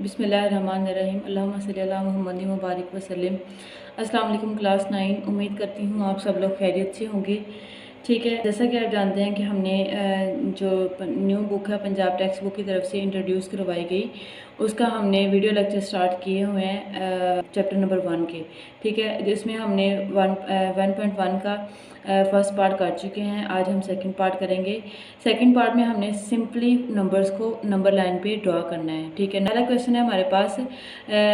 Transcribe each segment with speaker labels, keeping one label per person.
Speaker 1: बिस्मिल्लाहिर्रहमानिर्रहीम अल्लाहुम्मा सल्ली अला मुहम्मद व बारिक वसल्लम। अस्सलाम वालेकुम क्लास 9। उम्मीद करती हूँ आप सब लोग खैरियत से होंगे। ठीक है, जैसा कि आप जानते हैं कि हमने जो न्यू बुक है पंजाब टेक्स्ट बुक की तरफ से इंट्रोड्यूस करवाई गई, उसका हमने वीडियो लेक्चर स्टार्ट किए हुए हैं चैप्टर नंबर 1 के। ठीक है, जिसमें हमने 1.1 का फर्स्ट पार्ट कर चुके हैं। आज हम सेकंड पार्ट करेंगे। सेकंड पार्ट में हमने सिंपली नंबर्स को नंबर लाइन पे ड्रॉ करना है। ठीक है, पहला क्वेश्चन है हमारे पास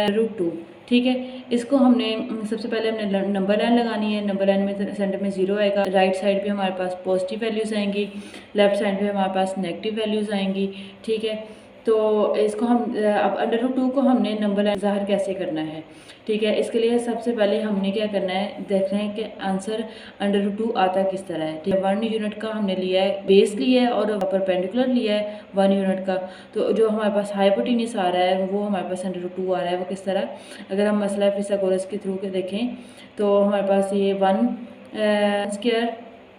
Speaker 1: √2। ठीक है, इसको हमने सबसे पहले हमने नंबर लाइन लगानी है। नंबर लाइन में सेंटर में 0 आएगा, राइट साइड पे हमारे पास पॉजिटिव वैल्यूज़ आएंगी, लेफ्ट साइड पे हमारे पास नेगेटिव वैल्यूज़ आएंगी। ठीक है, तो इसको हम अब √2 को हमने नंबर लाइन ज़ाहिर कैसे करना है। ठीक है, इसके लिए सबसे पहले हमने क्या करना है, देखना है कि आंसर √2 आता किस तरह है। ठीक है, 1 यूनिट का हमने लिया है, बेस लिया है और परपेंडिकुलर लिया है 1 यूनिट का। तो जो हमारे पास हाइपोटेन्यूस आ रहा है वो हमारे पास √2 आ रहा है। वो किस तरह, अगर हम मसला फिथागोरस के थ्रू के देखें तो हमारे पास ये 1 स्क्वायर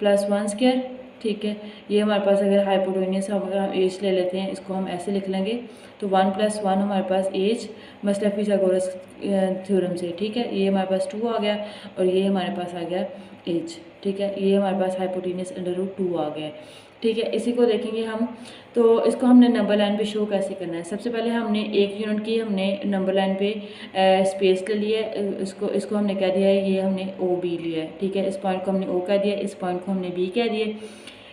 Speaker 1: प्लस 1 स्क्वायर। ठीक है, ये हमारे पास अगर हाइपोटेन्यूस हम अगर एज ले लेते हैं, इसको हम ऐसे लिख लेंगे तो 1 + 1 हमारे पास एज मसला फिथागोरस थ्योरम से। ठीक है, ये हमारे पास 2 आ गया और ये हमारे पास आ गया एज। ठीक है, ये हमारे पास हाइपोटेन्यूस √2 आ गया। ठीक है, इसी को देखेंगे हम। तो इसको हमने नंबर लाइन पे शो कैसे करना है। सबसे पहले हमने 1 यूनिट की हमने नंबर लाइन पे स्पेस ले लिया है। इसको हमने कह दिया है, ये हमने OB लिया है। ठीक है, इस पॉइंट को हमने O कह दिया, इस पॉइंट को हमने B कह दिया।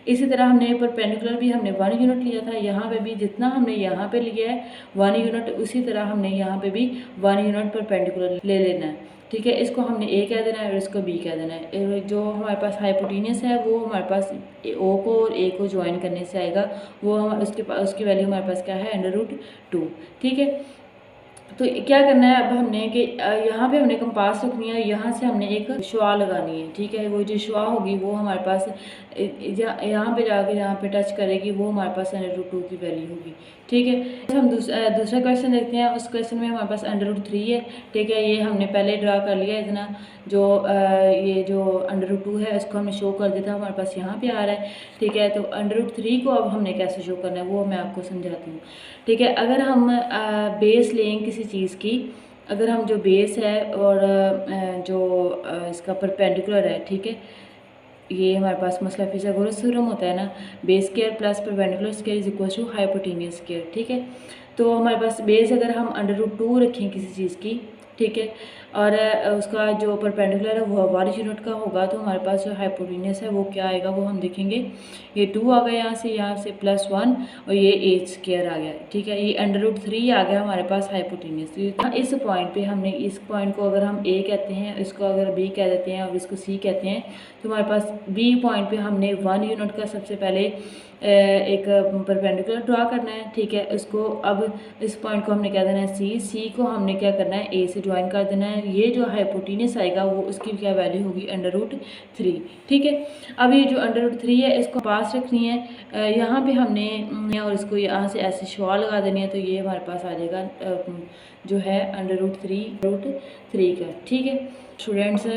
Speaker 1: इसी तरह हमने परपेंडिकुलर भी हमने 1 यूनिट लिया था। यहाँ पे भी जितना हमने यहाँ पे लिया है 1 यूनिट, उसी तरह हमने यहाँ पे भी 1 यूनिट परपेंडिकुलर ले लेना है। ठीक है, इसको हमने A कह देना है और इसको B कह देना है। जो हमारे पास हाइपोटेन्यूस है वो हमारे पास O को और A को ज्वाइन करने से आएगा। वो हम उसकी वैल्यू हमारे पास क्या है, √2। ठीक है, तो क्या करना है अब हमने कि यहाँ पे हमने कंपास रखनी है, यहाँ से हमने एक शुआ लगानी है। ठीक है, वो जो शुआ होगी वो हमारे पास यहाँ पे जाके जहाँ पे टच करेगी वो हमारे पास √2 की वैल्यू होगी। ठीक है, हम दूसरा क्वेश्चन देखते हैं। उस क्वेश्चन में हमारे पास √3 है। ठीक है, ये हमने पहले ड्रा कर लिया इतना। जो ये जो √2 है इसको हमने शो कर दिया था, हमारे पास यहाँ पे आ रहा है। ठीक है, तो √3 को अब हमने कैसे शो करना है वो मैं आपको समझाती हूँ। ठीक है, अगर हम बेस लें किसी चीज़ की, अगर हम जो बेस है और जो इसका परपेंडिकुलर है। ठीक है, ये हमारे पास मसला फिथागोरस थ्योरम होता है ना, base square plus perpendicular square is equal to hypotenuse square. ठीक है, तो हमारे पास बेस अगर हम √2 रखें किसी चीज़ की, ठीक है, और उसका जो परपेंडिकुलर है वो 1 यूनिट का होगा, तो हमारे पास जो हाइपोटेन्यूस है वो क्या आएगा वो हम देखेंगे। ये 2 आ गया यहाँ से +1 और ये एच स्क्वायर आ गया। ठीक है, ये √3 आ गया हमारे पास हाइपोटेन्यूस। इस पॉइंट पे हमने इस पॉइंट को अगर हम A कहते हैं, इसको अगर B कह देते हैं और इसको C कहते हैं, तो हमारे पास B पॉइंट पे हमने 1 यूनिट का सबसे पहले एक परपेंडिकुलर ड्रा करना है। ठीक है, इसको अब इस पॉइंट को हमने क्या देना है C को हमने क्या करना है A से ज्वाइन कर देना है। ये जो हाइपोटेन्यूस आएगा वो उसकी क्या वैल्यू होगी, √3। ठीक है, अब ये जो √3 है इसको पास रखनी है यहाँ पे हमने, और इसको यहाँ से ऐसे शुआ लगा देनी है, तो ये हमारे पास आ जाएगा जो है √3 का। ठीक है स्टूडेंट्स,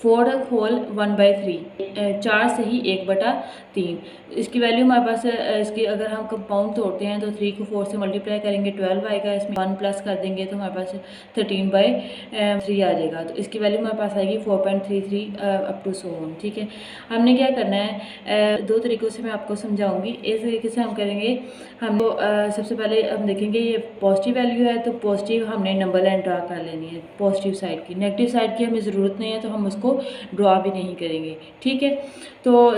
Speaker 1: 4 होल 1/3, 4 से ही 1/3। इसकी वैल्यू हमारे पास इसकी अगर हम कंपाउंड तोड़ते हैं तो 3 को 4 से मल्टीप्लाई करेंगे 12 आएगा, इसमें 1 प्लस कर देंगे तो हमारे पास 13/3 आ जाएगा। तो इसकी वैल्यू हमारे पास आएगी 4.33 अप टू सो ऑन। ठीक है, हमने क्या करना है, 2 तरीक़ों से मैं आपको समझाऊंगी। इस तरीके से हम करेंगे, हम सबसे पहले हम देखेंगे ये पॉजिटिव वैल्यू है तो पॉजिटिव हमने नंबर लाइन ड्रा कर लेनी है पॉजिटिव साइड की। नेगेटिव साइड की हमें ज़रूरत नहीं है तो हम उसको ड्रॉ भी नहीं करेंगे। ठीक है, तो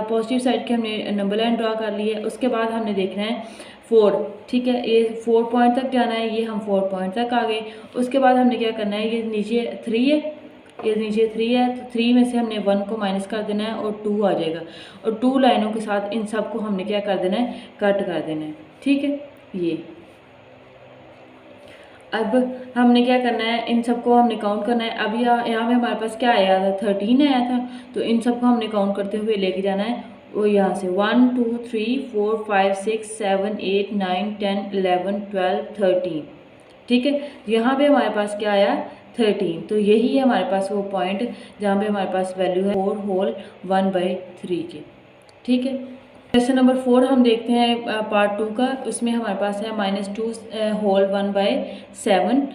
Speaker 1: पॉजिटिव साइड की हमने नंबर लाइन ड्रॉ कर ली है। उसके बाद हमने देखना है 4। ठीक है, ये 4 पॉइंट तक जाना है, ये हम 4 पॉइंट तक आ गए। उसके बाद हमने क्या करना है, ये नीचे 3 है, ये नीचे 3 है, तो 3 में से हमने 1 को माइनस कर देना है और 2 आ जाएगा। और 2 लाइनों के साथ इन सब को हमने क्या कर देना है, कट कर देना है। ठीक है, ये अब हमने क्या करना है, इन सबको हमने काउंट करना है। अब यहाँ पे हमारे पास क्या आया था, 13 आया था, तो इन सबको हमने काउंट करते हुए लेके जाना है। वो यहाँ से 1 2 3 4 5 6 7 8 9 10 11 12 13। ठीक है, यहाँ पे हमारे पास क्या आया, 13। तो यही है हमारे पास वो पॉइंट जहाँ पे हमारे पास वैल्यू है 4 होल 1/3 के। ठीक है, क्वेश्चन नंबर 4 हम देखते हैं पार्ट 2 का। उसमें हमारे पास है -2 होल 1/7,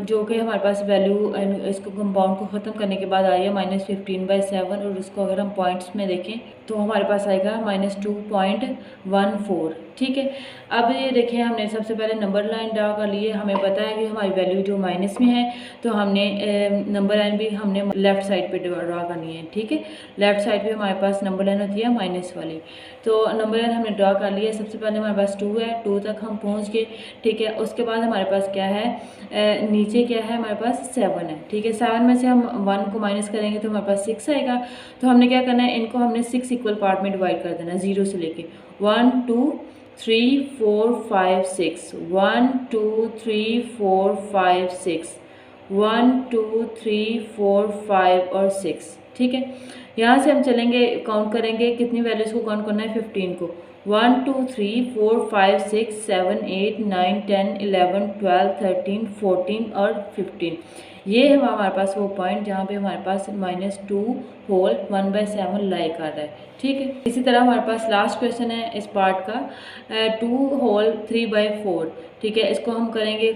Speaker 1: जो कि हमारे पास वैल्यू इसको कंपाउंड को ख़त्म करने के बाद आई है -15/7, और इसको अगर हम पॉइंट्स में देखें तो हमारे पास आएगा -2.14। ठीक है, अब ये देखें, हमने सबसे पहले नंबर लाइन ड्रा कर लिए। हमें पता है कि हमारी वैल्यू जो माइनस में है, तो हमने नंबर लाइन भी हमने लेफ़्ट साइड पे ड्रा करनी है। ठीक है, लेफ़्ट साइड पे हमारे पास नंबर लाइन होती है माइनस वाली। तो नंबर लाइन हमने ड्रा कर लिया। सबसे पहले हमारे पास 2 है, 2 तक हम पहुंच गए। ठीक है, उसके बाद हमारे पास क्या है, नीचे क्या है, हमारे पास 7 है। ठीक है, 7 में से हम 1 को माइनस करेंगे तो हमारे पास 6 आएगा। तो हमने क्या करना है, इनको हमने 6 इक्वल पार्ट में डिवाइड कर देना, 0 से लेके 1 2 3 4 5 6, 1 2 3 4 5 6, 1 2 3 4 5 और 6। ठीक है, यहाँ से हम चलेंगे, काउंट करेंगे, कितनी वैल्यूज़ को काउंट करना है, 15 को। 1 2 3 4 5 6 7 8 9 10 11 12 13 14 और 15। ये है हमारे पास वो पॉइंट जहाँ पे हमारे पास -2 होल 1/7 लाई कर रहा है। ठीक है, इसी तरह हमारे पास लास्ट क्वेश्चन है इस पार्ट का, 2 होल 3/4। ठीक है, इसको हम करेंगे,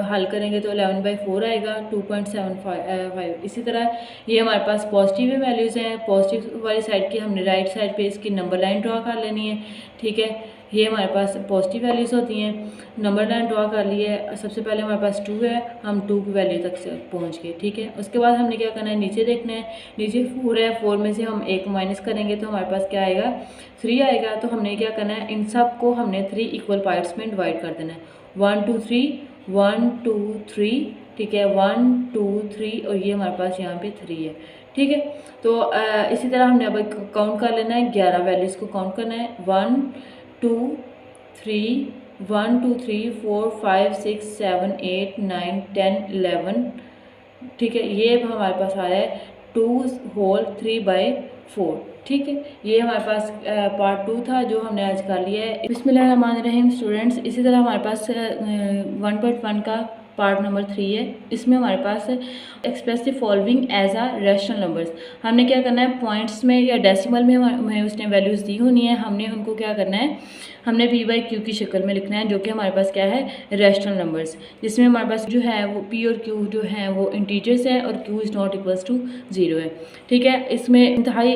Speaker 1: हल करेंगे तो 11/4 आएगा, 2.75। इसी तरह ये हमारे पास पॉजिटिव वैल्यूज़ हैं। पॉजिटिव वाली साइड की हमने राइट साइड पे इसकी नंबर लाइन ड्रा कर लेनी है। ठीक है, ये हमारे पास पॉजिटिव वैल्यूज़ होती हैं। नंबर लाइन ड्रा कर लिए, सबसे पहले हमारे पास 2 है, हम 2 की वैल्यू तक से पहुँच गए। ठीक है, उसके बाद हमने क्या करना है, नीचे देखना है। नीचे 4 है, 4 में से हम 1 माइनस करेंगे तो हमारे पास क्या आएगा, 3 आएगा। तो हमने क्या करना है, इन सब को हमने 3 इक्वल पार्ट्स में डिवाइड कर देना है। 1 2 3 1 2 3। ठीक है, 1 2 3 और ये हमारे पास यहाँ पे 3 है। ठीक है, तो इसी तरह हमने अब काउंट कर लेना है, 11 वैल्यूज़ को काउंट करना है। 1 2 3 1 2 3 4 5 6 7 8 9 10 11। ठीक है, ये अब हमारे पास आ रहा है 2 होल 3/4। ठीक है, ये हमारे पास पार्ट 2 था जो हमने आज कर लिया है। बिस्मिल्लाहिर्रहमानिर्रहीम स्टूडेंट्स, इसी तरह हमारे पास 1.1 का पार्ट नंबर 3 है। इसमें हमारे पास express the following as a rational numbers. हमने क्या करना है, पॉइंट्स में या डेसिमल में हमें उसने वैल्यूज़ दी होनी है। हमने उनको क्या करना है, हमने p/q की शक्ल में लिखना है, जो कि हमारे पास क्या है, रैशनल नंबर्स, जिसमें हमारे पास जो है वो p और q जो है वो इंटीजर्स है और q is not equals to 0 है। ठीक है, इसमें इंतहाई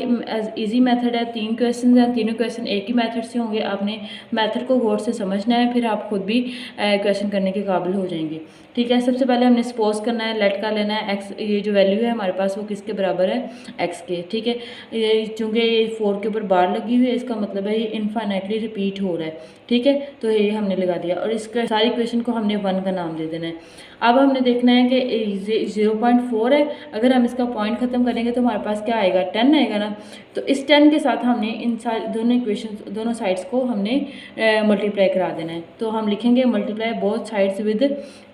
Speaker 1: ईजी मेथड है। 3 क्वेश्चन हैं, तीनों क्वेश्चन एक ही मेथड से होंगे। आपने मेथड को गौर से समझना है, फिर आप खुद भी क्वेश्चन करने के काबिल हो जाएंगे। ठीक है, सबसे पहले हमने सपोज करना है, लेट का लेना है x, ये जो वैल्यू है हमारे पास वो किसके बराबर है, x के। ठीक है, ये चूँकि ये 4 के ऊपर बार लगी हुई है, इसका मतलब है ये इनफाइनाइटली रिपीट हो रहा है। ठीक है, तो ये हमने लगा दिया और इसका सारी क्वेश्चन को हमने 1 का नाम दे देना है। अब हमने देखना है कि 0.4 है, अगर हम इसका पॉइंट ख़त्म करेंगे तो हमारे पास क्या आएगा, 10 आएगा ना। तो इस 10 के साथ हमने इन सारी दोनों इक्वेशन, दोनों साइड्स को हमने मल्टीप्लाई करा देना है। तो हम लिखेंगे मल्टीप्लाई बोथ साइड्स विद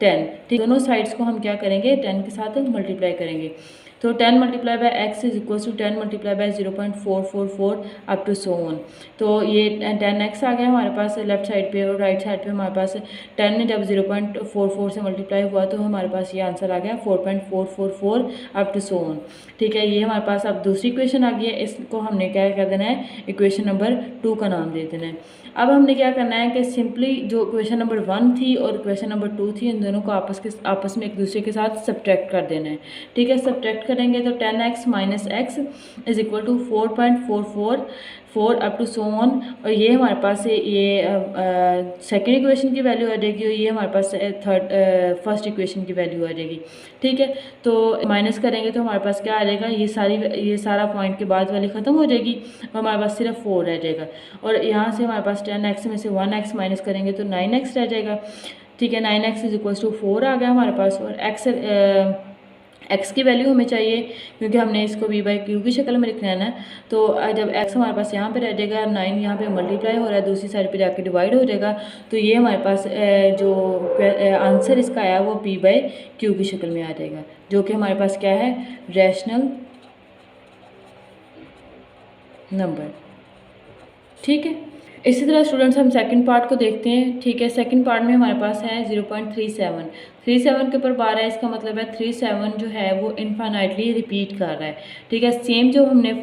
Speaker 1: 10। ठीक, दोनों साइड्स को हम क्या करेंगे, 10 के साथ मल्टीप्लाई करेंगे। तो 10 multiply by x is equal to 10 multiply by 0.444 up to so on. तो ये 10x आ गया हमारे पास लेफ्ट साइड पे, और राइट साइड पे हमारे पास 10 जब 0.44 से मल्टीप्लाई हुआ तो हमारे पास ये आंसर आ गया 4.444 अप टू सो ऑन। ठीक है, ये हमारे पास अब दूसरी इक्वेशन आ गई है, इसको हमने क्या कर देना है, इक्वेशन नंबर 2 का नाम दे देना है। अब हमने क्या करना है कि सिंपली जो इक्वेशन नंबर 1 थी और इक्वेशन नंबर 2 थी, इन दोनों को आपस में एक दूसरे के साथ सब्ट्रैक्ट कर देना है। ठीक है, सब्ट्रैक्ट करेंगे तो 10x minus x is equal to 4.444 up to so on. और ये हमारे पास ये सेकेंड इक्वेशन की वैल्यू आ जाएगी और ये हमारे पास फर्स्ट इक्वेशन की वैल्यू आ जाएगी। ठीक है, तो माइनस करेंगे तो हमारे पास क्या आ जाएगा, ये सारा पॉइंट के बाद वाली ख़त्म हो जाएगी और हमारे पास सिर्फ 4 रह जाएगा। और यहाँ से हमारे पास 10x में से 1x माइनस करेंगे तो 9x रह जाएगा। ठीक है, 9x इज इक्वल टू 4 आ गया हमारे पास। और x की वैल्यू हमें चाहिए क्योंकि हमने इसको v/q की शक्ल में लिखना है ना। तो जब x हमारे पास यहाँ पे रह जाएगा, 9 यहाँ पे मल्टीप्लाई हो रहा है, दूसरी साइड पे जाके डिवाइड हो जाएगा। तो ये हमारे पास जो आंसर इसका आया वो p/q की शक्ल में आ जाएगा, जो कि हमारे पास क्या है, रैशनल नंबर। ठीक है, इसी तरह स्टूडेंट्स हम सेकंड पार्ट को देखते हैं। ठीक है, सेकंड पार्ट में हमारे पास है 0.37 37 के ऊपर बार है, इसका मतलब है 37 जो है वो इनफाइनाइटली रिपीट कर रहा है। ठीक है, सेम जो हमने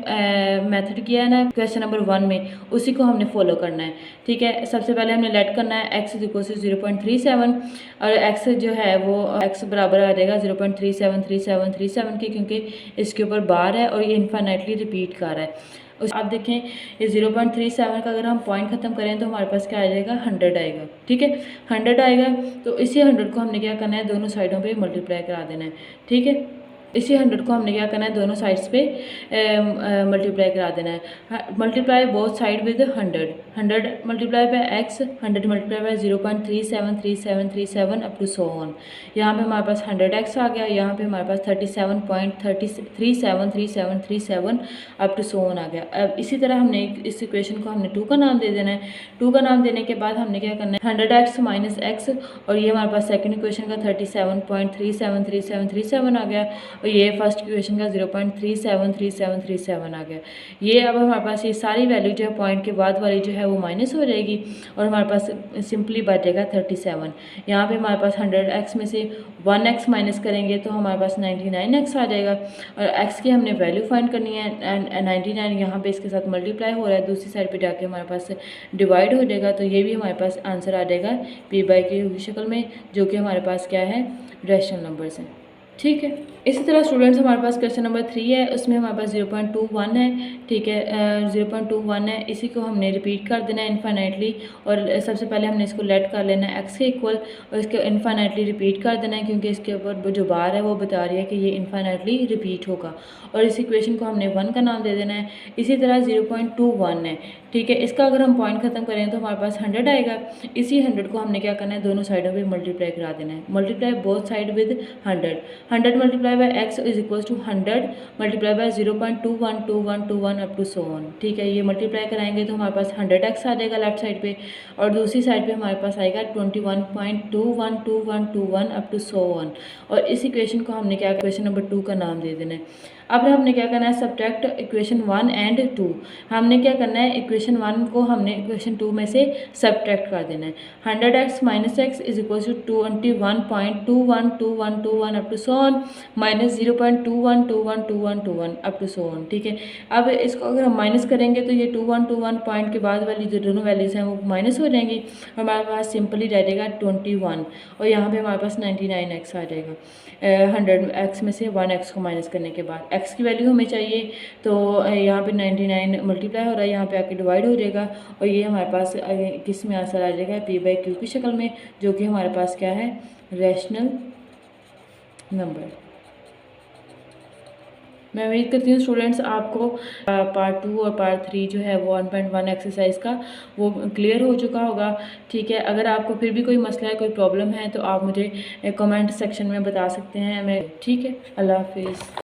Speaker 1: मेथड किया है ना क्वेश्चन नंबर 1 में, उसी को हमने फॉलो करना है। ठीक है, सबसे पहले हमने लेट करना है x इक्वल टू 0.37 और x जो है वो x बराबर आ जाएगा 0.373737 के, क्योंकि इसके ऊपर बार है और ये इनफाइनाइटली रिपीट कर रहा है। आप देखें ये 0.37 का अगर हम पॉइंट ख़त्म करें तो हमारे पास क्या आ जाएगा, 100 आएगा। ठीक है, 100 आएगा तो इसी 100 को हमने क्या करना है, दोनों साइडों पे मल्टीप्लाई करा देना है। ठीक है, इसी 100 को हमने क्या करना है, दोनों साइड्स पे मल्टीप्लाई करा देना है। Multiply both side with 100 100 multiply by x, 100 multiply by 0.373737 up to so on. यहाँ पे हमारे पास 100x आ गया, यहाँ पे हमारे पास 37.373737 अप टू सो ऑन आ गया। अब इसी तरह हमने इस इक्वेशन को हमने 2 का नाम दे देना है। 2 का नाम देने के बाद हमने क्या करना है, 100x माइनस x, और ये हमारे पास सेकंड इक्वेशन का 37.373737 आ गया, और ये फर्स्ट इक्वेशन का 0.373737 आ गया। ये अब हमारे पास ये सारी वैल्यू जो है पॉइंट के बाद वाली जो है वो माइनस हो जाएगी और हमारे पास सिंपली बचेगा 37। यहाँ पे हमारे पास 100x में से 1x माइनस करेंगे तो हमारे पास 99x आ जाएगा, और x की हमने वैल्यू फाइंड करनी है। 99 यहाँ पे इसके साथ मल्टीप्लाई हो रहा है, दूसरी साइड पे जाके हमारे पास डिवाइड हो जाएगा, तो ये भी हमारे पास आंसर आ जाएगा p/q की शक्ल में, जो कि हमारे पास क्या है, रैशनल नंबर्स हैं। ठीक है, इसी तरह स्टूडेंट्स हमारे पास क्वेश्चन नंबर 3 है, उसमें हमारे पास 0.21 है। ठीक है, 0.21 है, इसी को हमने रिपीट कर देना है इनफाइनाइटली, और सबसे पहले हमने इसको लेट कर लेना है x के इक्वल, और इसको इनफाइनाइटली रिपीट कर देना है, क्योंकि इसके ऊपर जो बार है वो बता रही है कि ये इनफाइनाइटली रिपीट होगा, और इस इक्वेशन को हमने 1 का नाम दे देना है। इसी तरह 0.21 है। ठीक है, इसका अगर हम पॉइंट ख़त्म करें तो हमारे पास 100 आएगा। इसी 100 को हमने क्या करना है, दोनों साइडों पे मल्टीप्लाई करा देना है। Multiply both side with 100 100 multiply by x is equal to 100 multiply by 0.212121 up to so on. ठीक है, ये मल्टीप्लाई कराएंगे तो हमारे पास 100x आ जाएगा लेफ्ट साइड पे, और दूसरी साइड पे हमारे पास आएगा 21.212121 अप टू सो ऑन। और इस इक्वेशन को हमने क्या, इक्वेशन नंबर 2 का नाम दे देना है। अब हमने क्या करना है, सब्ट्रैक्ट इक्वेशन 1 एंड 2। हमने क्या करना है, इक्वेशन 1 को हमने इक्वेशन 2 में से सब्ट्रैक्ट कर देना है। 100x minus x is equal to 21.212121 up to so on minus 0.212121 up to so on. ठीक है, अब इसको अगर हम माइनस करेंगे तो ये 2121 पॉइंट के बाद वाली जो दोनों वैल्यूज़ हैं वो माइनस हो जाएंगी, हमारे पास सिंपली रह जाएगा 21, और यहाँ पे हमारे पास 99x आ जाएगा 100x में से 1x को माइनस करने के बाद। x की वैल्यू हमें चाहिए, तो यहाँ पे 99 मल्टीप्लाई हो रहा है, यहाँ पे आके डिवाइड हो जाएगा, और ये हमारे पास किस में आंसर आ जाएगा, p/q की शक्ल में, जो कि हमारे पास क्या है, रैशनल नंबर। मैं उम्मीद करती हूँ स्टूडेंट्स आपको पार्ट 2 और पार्ट 3 जो है वो 1.1 एक्सरसाइज का वो क्लियर हो चुका होगा। ठीक है, अगर आपको फिर भी कोई मसला है, कोई प्रॉब्लम है, तो आप मुझे कमेंट सेक्शन में बता सकते हैं। मैं ठीक है, अल्लाह हाफिज़।